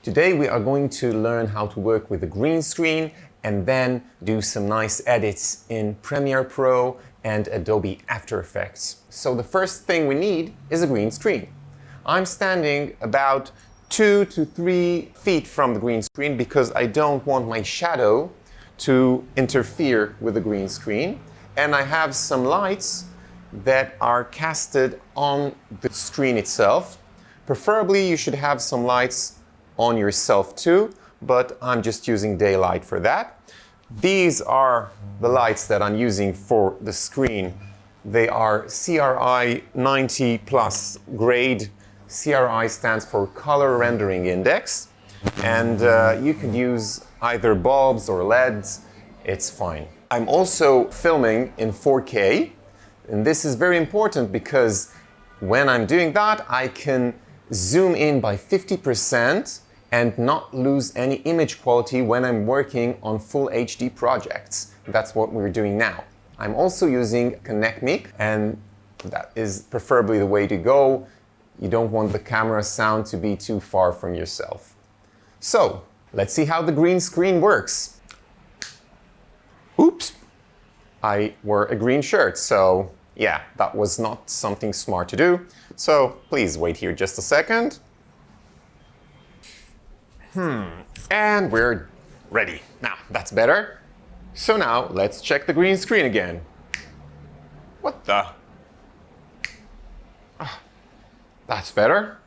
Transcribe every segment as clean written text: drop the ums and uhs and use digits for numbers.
Today we are going to learn how to work with a green screen and then do some nice edits in Premiere Pro and Adobe After Effects. So the first thing we need is a green screen. I'm standing about 2 to 3 feet from the green screen because I don't want my shadow to interfere with the green screen. And I have some lights that are casted on the screen itself. Preferably you should have some lights on yourself too, but I'm just using daylight for that. These are the lights that I'm using for the screen. They are CRI 90 plus grade. CRI stands for Color Rendering Index, and you could use either bulbs or LEDs, it's fine. I'm also filming in 4K, and this is very important because when I'm doing that, I can zoom in by 50% and not lose any image quality when I'm working on full HD projects. That's what we're doing now. I'm also using Connect Mic, and that is preferably the way to go. You don't want the camera sound to be too far from yourself. So, let's see how the green screen works. Oops! I wore a green shirt, so yeah, that was not something smart to do. So, please wait here just a second. And we're ready. Now, that's better. So now, let's check the green screen again. What the? That's better.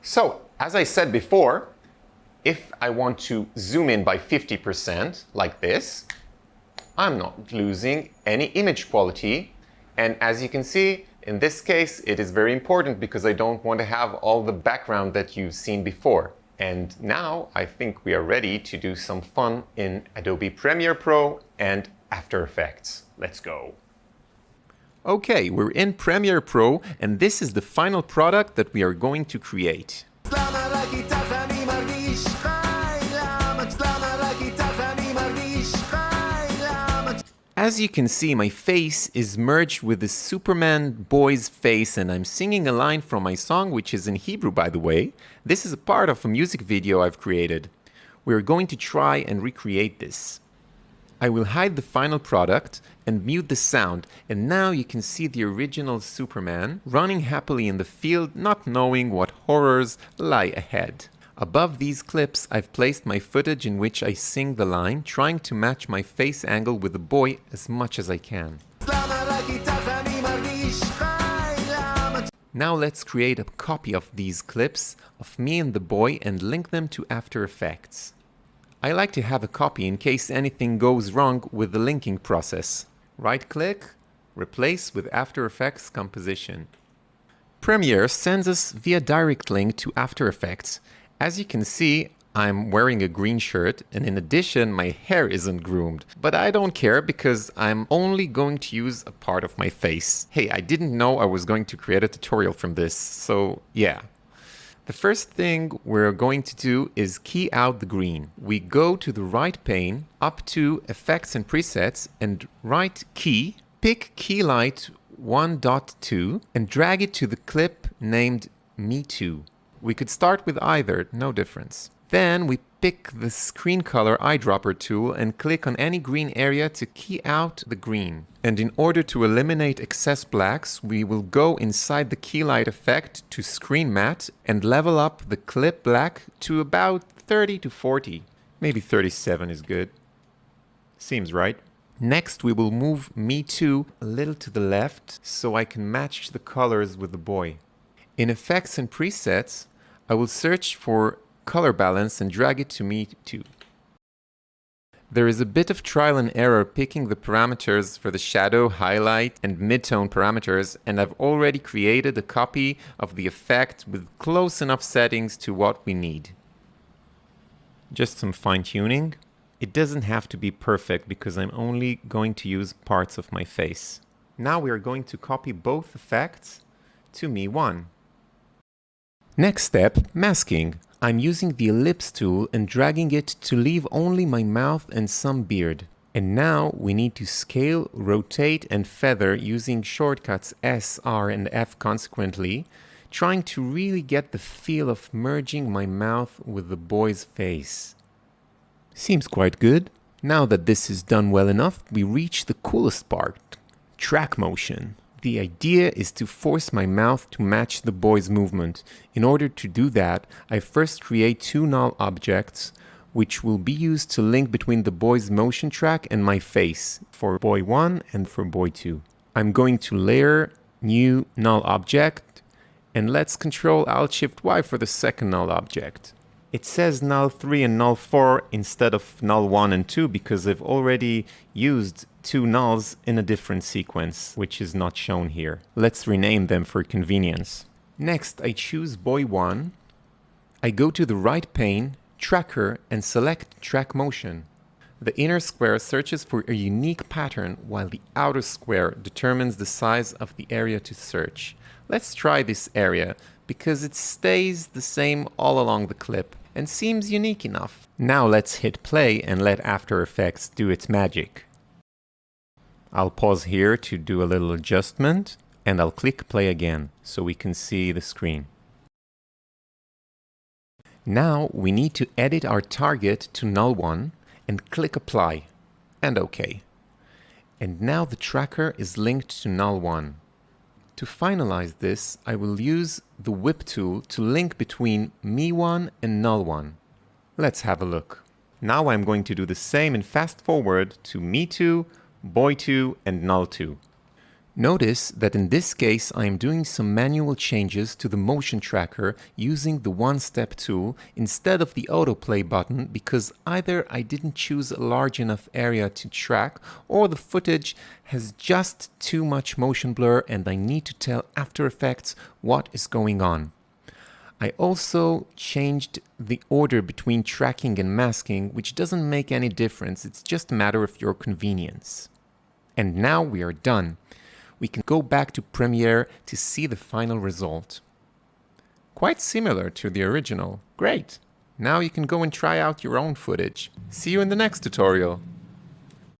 So, as I said before, if I want to zoom in by 50%, like this, I'm not losing any image quality. And as you can see, in this case, it is very important because I don't want to have all the background that you've seen before. And now I think we are ready to do some fun in Adobe Premiere Pro and After Effects. Let's go. Okay, we're in Premiere Pro, and this is the final product that we are going to create. As you can see, my face is merged with the Superman boy's face, and I'm singing a line from my song, which is in Hebrew, by the way. This is a part of a music video I've created. We're going to try and recreate this. I will hide the final product and mute the sound, and now you can see the original Superman running happily in the field, not knowing what horrors lie ahead. Above these clips, I've placed my footage in which I sing the line, trying to match my face angle with the boy as much as I can. Now let's create a copy of these clips of me and the boy and link them to After Effects. I like to have a copy in case anything goes wrong with the linking process. Right-click, replace with After Effects composition. Premiere sends us via direct link to After Effects. As you can see, I'm wearing a green shirt, and in addition, my hair isn't groomed. But I don't care because I'm only going to use a part of my face. Hey, I didn't know I was going to create a tutorial from this, so yeah. The first thing we're going to do is key out the green. We go to the right pane, up to Effects and Presets, and right key, pick Key Light 1.2, and drag it to the clip named Me Too. We could start with either, no difference. Then we pick the screen color eyedropper tool and click on any green area to key out the green. And in order to eliminate excess blacks, we will go inside the key light effect to screen matte and level up the clip black to about 30 to 40. Maybe 37 is good. Seems right. Next, we will move Me Too a little to the left so I can match the colors with the boy. In Effects and Presets, I will search for Color Balance and drag it to Me Too. There is a bit of trial and error picking the parameters for the shadow, highlight, and midtone parameters, and I've already created a copy of the effect with close enough settings to what we need. Just some fine-tuning. It doesn't have to be perfect because I'm only going to use parts of my face. Now we are going to copy both effects to Me 1. Next step, masking. I'm using the ellipse tool and dragging it to leave only my mouth and some beard. And now we need to scale, rotate, and feather using shortcuts S, R, and F consequently trying to really get the feel of merging my mouth with the boy's face. Seems quite good. Now that this is done well enough, we reach the coolest part, track motion. The idea is to force my mouth to match the boy's movement. In order to do that, I first create two null objects, which will be used to link between the boy's motion track and my face, for boy 1 and for boy 2. I'm going to layer new null object, and let's Ctrl Alt Shift Y for the second null object. It says null 3 and null 4 instead of null 1 and 2 because I've already used two nulls in a different sequence, which is not shown here. Let's rename them for convenience. Next, I choose boy 1. I go to the right pane, Tracker, and select Track Motion. The inner square searches for a unique pattern while the outer square determines the size of the area to search. Let's try this area because it stays the same all along the clip and seems unique enough. Now let's hit play and let After Effects do its magic. I'll pause here to do a little adjustment and I'll click play again so we can see the screen. Now we need to edit our target to null 1 and click apply and OK. And now the tracker is linked to null 1. To finalize this, I will use the whip tool to link between me1 and null1. Let's have a look. Now I'm going to do the same and fast forward to me2, boy2, and null2. Notice that in this case I am doing some manual changes to the motion tracker using the one-step tool instead of the autoplay button because either I didn't choose a large enough area to track or the footage has just too much motion blur and I need to tell After Effects what is going on. I also changed the order between tracking and masking, which doesn't make any difference, it's just a matter of your convenience. And now we are done. We can go back to Premiere to see the final result. Quite similar to the original. Great! Now you can go and try out your own footage. See you in the next tutorial.